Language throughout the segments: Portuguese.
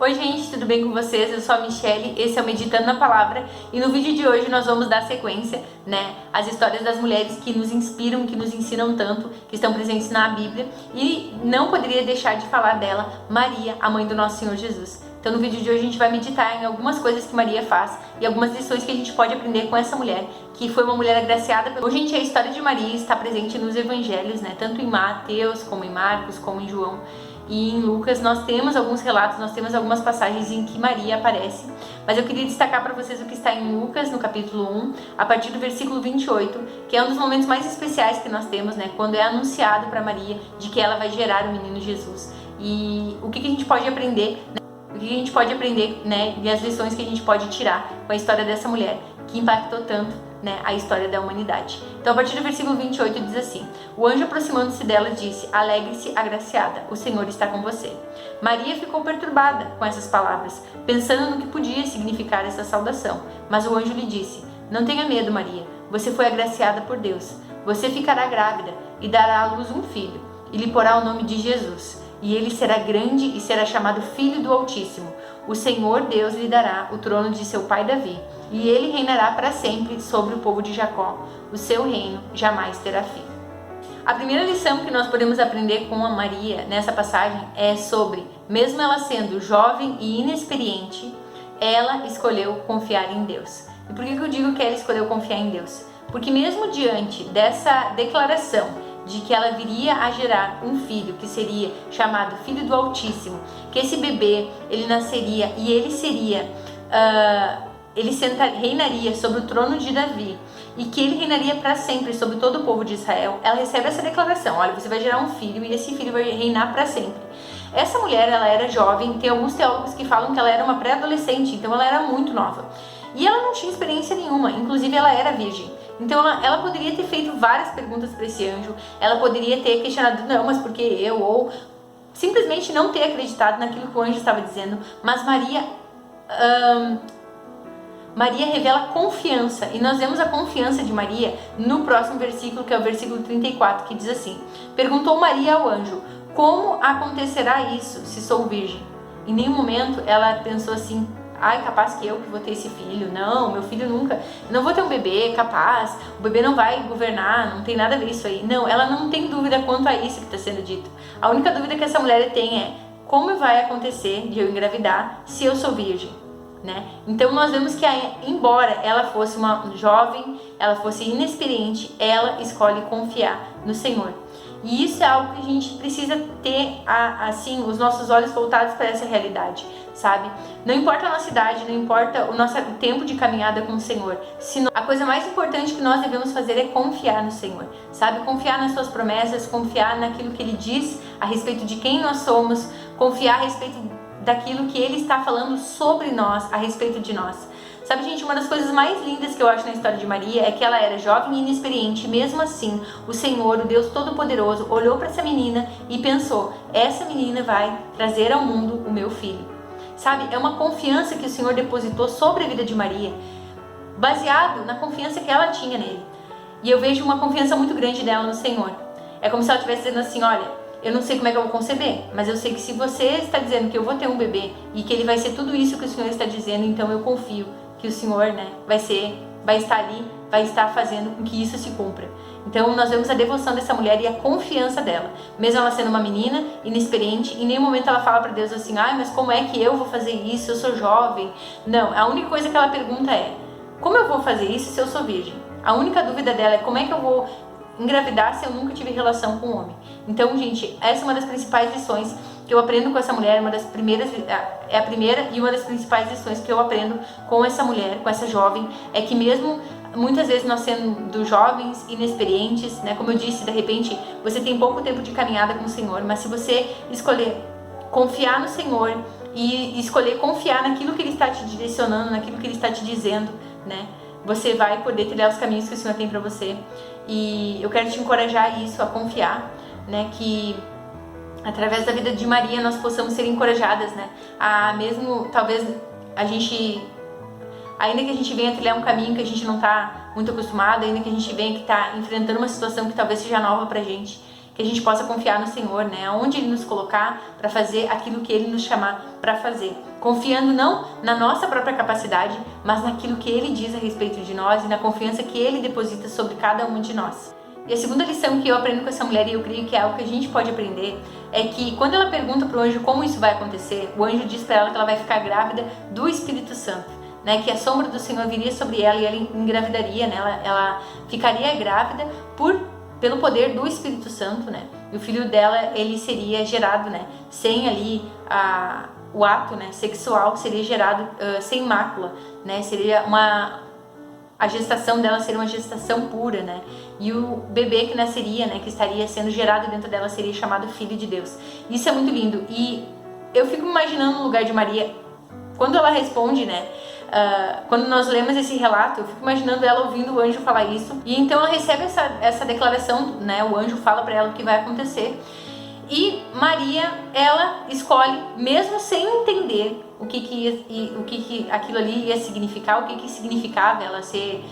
Oi gente, tudo bem com vocês? Eu sou a Michelle, esse é o Meditando na Palavra e no vídeo de hoje nós vamos dar sequência, às histórias das mulheres que nos inspiram, que nos ensinam tanto, que estão presentes na Bíblia, e não poderia deixar de falar dela, Maria, a mãe do nosso Senhor Jesus. Então no vídeo de hoje a gente vai meditar em algumas coisas que Maria faz e algumas lições que a gente pode aprender com essa mulher, que foi uma mulher agraciada. Gente, a história de Maria está presente nos evangelhos, tanto em Mateus, como em Marcos, como em João. E em Lucas nós temos alguns relatos, nós temos algumas passagens em que Maria aparece, mas eu queria destacar para vocês o que está em Lucas, no capítulo 1, a partir do versículo 28, que é um dos momentos mais especiais que nós temos, quando é anunciado para Maria de que ela vai gerar o menino Jesus. E o que a gente pode aprender, e as lições que a gente pode tirar com a história dessa mulher, que impactou tanto a história da humanidade. Então, a partir do versículo 28 diz assim: o anjo, aproximando-se dela, disse: alegre-se, agraciada, o Senhor está com você. Maria ficou perturbada com essas palavras, pensando no que podia significar essa saudação. Mas o anjo lhe disse: não tenha medo, Maria, você foi agraciada por Deus. Você ficará grávida e dará à luz um filho, e lhe porá o nome de Jesus. E ele será grande e será chamado Filho do Altíssimo. O Senhor Deus lhe dará o trono de seu pai Davi, e ele reinará para sempre sobre o povo de Jacó. O seu reino jamais terá fim. A primeira lição que nós podemos aprender com a Maria nessa passagem é sobre, mesmo ela sendo jovem e inexperiente, ela escolheu confiar em Deus. E por que eu digo que ela escolheu confiar em Deus? Porque mesmo diante dessa declaração de que ela viria a gerar um filho que seria chamado Filho do Altíssimo, que esse bebê, ele nasceria e ele seria, reinaria sobre o trono de Davi, e que ele reinaria para sempre sobre todo o povo de Israel, ela recebe essa declaração: olha, você vai gerar um filho e esse filho vai reinar para sempre. Essa mulher, ela era jovem, tem alguns teólogos que falam que ela era uma pré-adolescente, então ela era muito nova. E ela não tinha experiência nenhuma, inclusive ela era virgem. Então ela poderia ter feito várias perguntas para esse anjo, ela poderia ter questionado, não, mas por que eu? Ou simplesmente não ter acreditado naquilo que o anjo estava dizendo. Mas Maria revela confiança, e nós vemos a confiança de Maria no próximo versículo, que é o versículo 34, que diz assim: perguntou Maria ao anjo, como acontecerá isso se sou virgem? Em nenhum momento ela pensou assim: ai, capaz que eu que vou ter esse filho. Não, meu filho nunca, não vou ter um bebê, capaz, o bebê não vai governar, não tem nada a ver isso aí. Não, ela não tem dúvida quanto a isso que está sendo dito. A única dúvida que essa mulher tem é: como vai acontecer de eu engravidar se eu sou virgem? Então nós vemos que, embora ela fosse uma jovem, ela fosse inexperiente, ela escolhe confiar no Senhor. E isso é algo que a gente precisa ter, assim, os nossos olhos voltados para essa realidade, sabe? Não importa a nossa idade, não importa o nosso tempo de caminhada com o Senhor. A coisa mais importante que nós devemos fazer é confiar no Senhor, sabe? Confiar nas suas promessas, confiar naquilo que Ele diz a respeito de quem nós somos, confiar a respeito daquilo que Ele está falando sobre nós, a respeito de nós. Sabe, gente, uma das coisas mais lindas que eu acho na história de Maria é que ela era jovem e inexperiente, e mesmo assim, o Senhor, o Deus Todo-Poderoso, olhou para essa menina e pensou: essa menina vai trazer ao mundo o meu filho. Sabe, é uma confiança que o Senhor depositou sobre a vida de Maria, baseado na confiança que ela tinha nele. E eu vejo uma confiança muito grande dela no Senhor. É como se ela estivesse dizendo assim: olha, eu não sei como é que eu vou conceber, mas eu sei que se você está dizendo que eu vou ter um bebê e que ele vai ser tudo isso que o Senhor está dizendo, então eu confio que o Senhor, vai estar ali, vai estar fazendo com que isso se cumpra. Então nós vemos a devoção dessa mulher e a confiança dela, mesmo ela sendo uma menina inexperiente. Em nenhum momento ela fala para Deus assim: ai, mas como é que eu vou fazer isso? Eu sou jovem. Não, a única coisa que ela pergunta é: como eu vou fazer isso se eu sou virgem? A única dúvida dela é: como é que eu vou engravidar se eu nunca tive relação com um homem? Então, gente, essa é uma das principais lições que eu aprendo com essa mulher, é a primeira e uma das principais lições que eu aprendo com essa mulher, com essa jovem, é que mesmo muitas vezes nós sendo jovens, inexperientes, como eu disse, de repente você tem pouco tempo de caminhada com o Senhor, mas se você escolher confiar no Senhor e escolher confiar naquilo que Ele está te direcionando, naquilo que Ele está te dizendo, você vai poder trilhar os caminhos que o Senhor tem para você. E eu quero te encorajar a isso, a confiar, que através da vida de Maria nós possamos ser encorajadas, a mesmo, talvez, ainda que a gente venha trilhar um caminho que a gente não está muito acostumado, ainda que a gente venha que está enfrentando uma situação que talvez seja nova pra gente, que a gente possa confiar no Senhor, né? Aonde Ele nos colocar para fazer aquilo que Ele nos chamar para fazer. Confiando não na nossa própria capacidade, mas naquilo que Ele diz a respeito de nós e na confiança que Ele deposita sobre cada um de nós. E a segunda lição que eu aprendo com essa mulher, e eu creio que é algo que a gente pode aprender, é que quando ela pergunta para o anjo como isso vai acontecer, o anjo diz para ela que ela vai ficar grávida do Espírito Santo, né? Que a sombra do Senhor viria sobre ela e ela engravidaria, né? Ela ficaria grávida pelo poder do Espírito Santo, né? E o filho dela, ele seria gerado, né? Sem ali o ato, né, sexual, seria gerado sem mácula, né? A gestação dela seria uma gestação pura, né? E o bebê que nasceria, né, que estaria sendo gerado dentro dela, seria chamado Filho de Deus. Isso é muito lindo. E eu fico imaginando no lugar de Maria, quando ela responde, né? Quando nós lemos esse relato, eu fico imaginando ela ouvindo o anjo falar isso. E então ela recebe essa declaração, né? O anjo fala para ela o que vai acontecer. E Maria, ela escolhe, mesmo sem entender o que aquilo ali ia significar, o que significava ela ser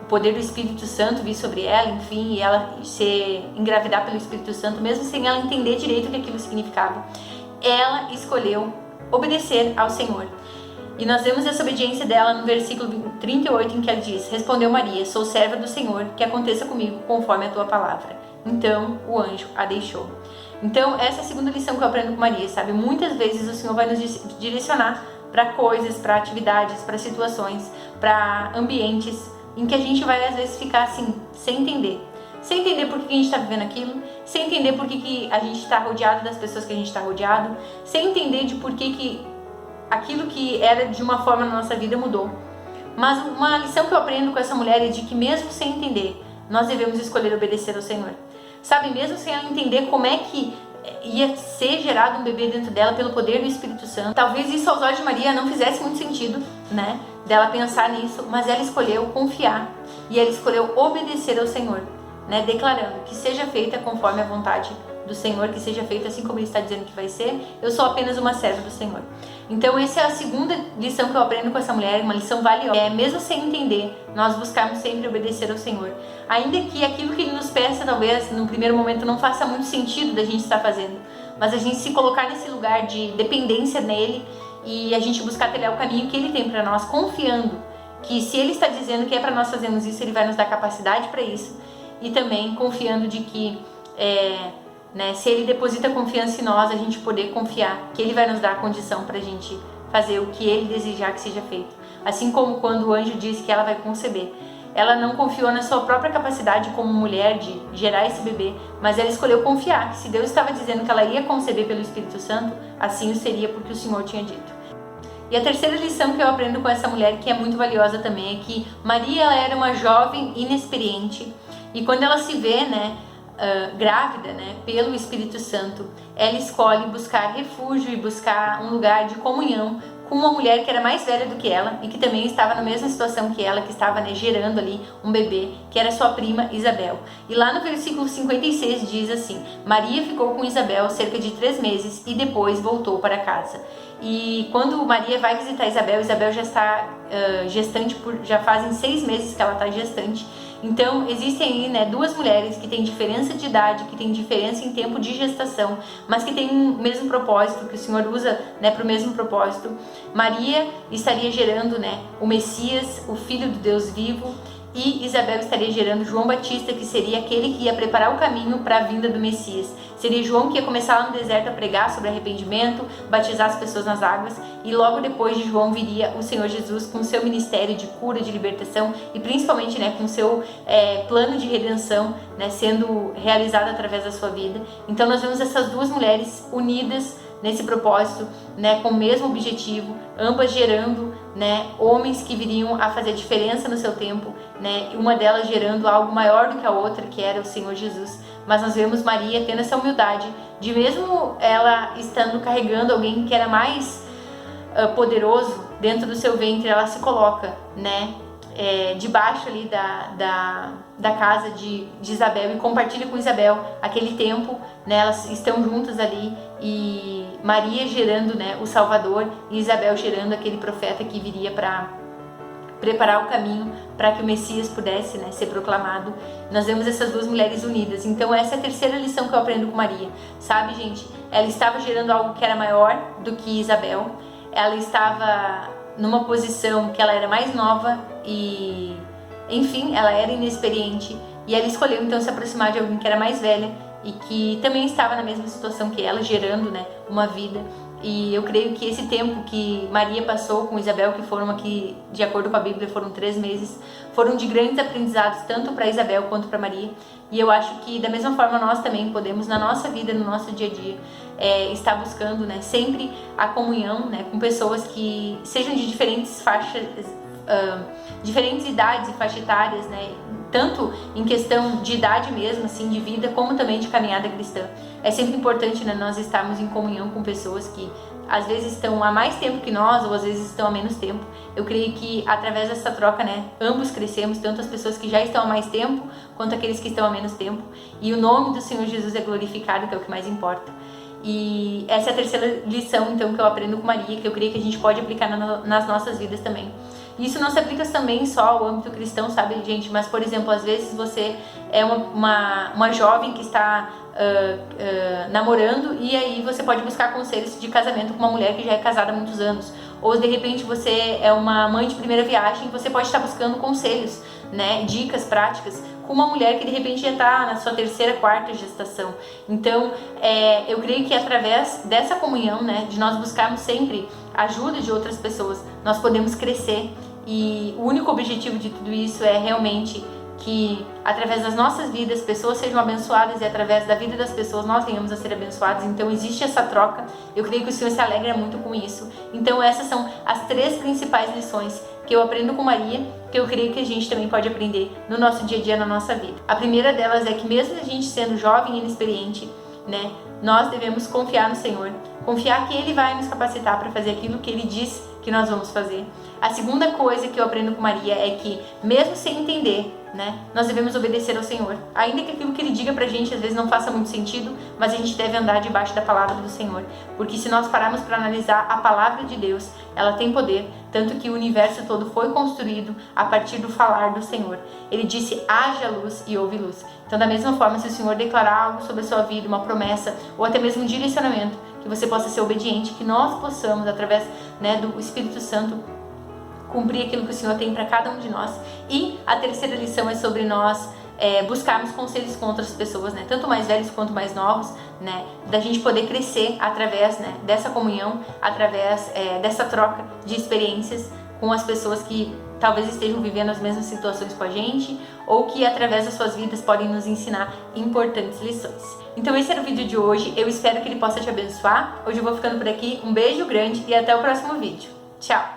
o poder do Espírito Santo vir sobre ela, enfim, e ela ser engravidar pelo Espírito Santo, mesmo sem ela entender direito o que aquilo significava, ela escolheu obedecer ao Senhor. E nós vemos essa obediência dela no versículo 38, em que ela diz: respondeu Maria, sou serva do Senhor, que aconteça comigo conforme a tua palavra. Então o anjo a deixou. Então essa é a segunda lição que eu aprendo com Maria, sabe? Muitas vezes o Senhor vai nos direcionar para coisas, para atividades, para situações, para ambientes em que a gente vai às vezes ficar assim, sem entender. Sem entender por que a gente está vivendo aquilo, sem entender por que a gente está rodeado das pessoas que a gente está rodeado, sem entender de por que aquilo que era de uma forma na nossa vida mudou. Mas uma lição que eu aprendo com essa mulher é de que mesmo sem entender, nós devemos escolher obedecer ao Senhor. Sabe, mesmo sem ela entender como é que ia ser gerado um bebê dentro dela pelo poder do Espírito Santo. Talvez isso aos olhos de Maria não fizesse muito sentido, né, dela pensar nisso, mas ela escolheu confiar e ela escolheu obedecer ao Senhor, né, declarando que seja feita conforme a vontade do Senhor, que seja feita assim como Ele está dizendo que vai ser. Eu sou apenas uma serva do Senhor. Então essa é a segunda lição que eu aprendo com essa mulher, uma lição valiosa. Mesmo sem entender, nós buscarmos sempre obedecer ao Senhor. Ainda que aquilo que Ele nos peça, talvez, no primeiro momento, não faça muito sentido da gente estar fazendo. Mas a gente se colocar nesse lugar de dependência nele e a gente buscar trilhar o caminho que Ele tem para nós, confiando que se Ele está dizendo que é para nós fazermos isso, Ele vai nos dar capacidade para isso. E também confiando de que se Ele deposita confiança em nós, a gente poder confiar que Ele vai nos dar a condição para a gente fazer o que Ele desejar que seja feito. Assim como quando o anjo disse que ela vai conceber. Ela não confiou na sua própria capacidade como mulher de gerar esse bebê, mas ela escolheu confiar que se Deus estava dizendo que ela ia conceber pelo Espírito Santo, assim o seria porque o Senhor tinha dito. E a terceira lição que eu aprendo com essa mulher, que é muito valiosa também, é que Maria, ela era uma jovem inexperiente e quando ela se vê, grávida, pelo Espírito Santo, ela escolhe buscar refúgio e buscar um lugar de comunhão com uma mulher que era mais velha do que ela e que também estava na mesma situação que ela, que estava gerando ali um bebê, que era sua prima Isabel. E lá no versículo 56 diz assim: Maria ficou com Isabel cerca de 3 meses e depois voltou para casa. E quando Maria vai visitar Isabel, Isabel já está gestante, já fazem 6 meses que ela está gestante. Então existem aí duas mulheres que têm diferença de idade, que têm diferença em tempo de gestação, mas que têm o mesmo propósito, que o Senhor usa para o mesmo propósito. Maria estaria gerando o Messias, o Filho do Deus vivo, e Isabel estaria gerando João Batista, que seria aquele que ia preparar o caminho para a vinda do Messias. Seria João que ia começar lá no deserto a pregar sobre arrependimento, batizar as pessoas nas águas, e logo depois de João viria o Senhor Jesus com o seu ministério de cura, de libertação e principalmente com o seu plano de redenção sendo realizado através da sua vida. Então nós vemos essas duas mulheres unidas nesse propósito, com o mesmo objetivo, ambas gerando homens que viriam a fazer diferença no seu tempo, uma delas gerando algo maior do que a outra, que era o Senhor Jesus. Mas nós vemos Maria tendo essa humildade de, mesmo ela estando carregando alguém que era mais poderoso dentro do seu ventre, ela se coloca debaixo ali da casa de Isabel e compartilha com Isabel aquele tempo, elas estão juntas ali, e Maria gerando o Salvador e Isabel gerando aquele profeta que viria para preparar o caminho para que o Messias pudesse, né, ser proclamado. Nós vemos essas duas mulheres unidas. Então essa é a terceira lição que eu aprendo com Maria. Sabe, gente? Ela estava gerando algo que era maior do que Isabel. Ela estava numa posição que ela era mais nova e, enfim, ela era inexperiente. E ela escolheu então se aproximar de alguém que era mais velha e que também estava na mesma situação que ela, gerando, né, uma vida. E eu creio que esse tempo que Maria passou com Isabel, que foram aqui, de acordo com a Bíblia, foram 3 meses, foram de grandes aprendizados, tanto para Isabel quanto para Maria. E eu acho que da mesma forma nós também podemos, na nossa vida, no nosso dia a dia, estar buscando, né, sempre a comunhão, né, com pessoas que sejam de diferentes faixas, diferentes idades e faixa etárias, né, tanto em questão de idade mesmo, assim, de vida, como também de caminhada cristã. É sempre importante, né, nós estarmos em comunhão com pessoas que às vezes estão há mais tempo que nós, ou às vezes estão há menos tempo. Eu creio que através dessa troca, né, ambos crescemos, tanto as pessoas que já estão há mais tempo, quanto aqueles que estão há menos tempo. E o nome do Senhor Jesus é glorificado, que é o que mais importa. E essa é a terceira lição, então, que eu aprendo com Maria, que eu creio que a gente pode aplicar nas nossas vidas também. Isso não se aplica também só ao âmbito cristão, sabe, gente? Mas, por exemplo, às vezes você é uma jovem que está namorando e aí você pode buscar conselhos de casamento com uma mulher que já é casada há muitos anos. Ou, de repente, você é uma mãe de primeira viagem e você pode estar buscando conselhos, né, dicas práticas com uma mulher que, de repente, já está na sua terceira, quarta gestação. Então, eu creio que através dessa comunhão, né, de nós buscarmos sempre a ajuda de outras pessoas, nós podemos crescer. E o único objetivo de tudo isso é realmente que através das nossas vidas pessoas sejam abençoadas e através da vida das pessoas nós venhamos a ser abençoados. Então existe essa troca. Eu creio que o Senhor se alegra muito com isso. Então essas são as 3 principais lições que eu aprendo com Maria, que eu creio que a gente também pode aprender no nosso dia a dia, na nossa vida. A primeira delas é que mesmo a gente sendo jovem e inexperiente, né, nós devemos confiar no Senhor, confiar que Ele vai nos capacitar para fazer aquilo que Ele diz que nós vamos fazer. A segunda coisa que eu aprendo com Maria é que, mesmo sem entender, né, nós devemos obedecer ao Senhor. Ainda que aquilo que Ele diga pra gente às vezes não faça muito sentido, mas a gente deve andar debaixo da palavra do Senhor. Porque se nós pararmos para analisar a palavra de Deus, ela tem poder, tanto que o universo todo foi construído a partir do falar do Senhor. Ele disse, haja luz e houve luz. Então, da mesma forma, se o Senhor declarar algo sobre a sua vida, uma promessa, ou até mesmo um direcionamento, que você possa ser obediente, que nós possamos, através, né, do Espírito Santo, cumprir aquilo que o Senhor tem para cada um de nós. E a terceira lição é sobre nós buscarmos conselhos com outras pessoas, né, tanto mais velhos quanto mais novos, né, da gente poder crescer através, né, dessa comunhão, através dessa troca de experiências com as pessoas que talvez estejam vivendo as mesmas situações com a gente, ou que através das suas vidas podem nos ensinar importantes lições. Então esse era o vídeo de hoje, eu espero que ele possa te abençoar. Hoje eu vou ficando por aqui, um beijo grande e até o próximo vídeo. Tchau!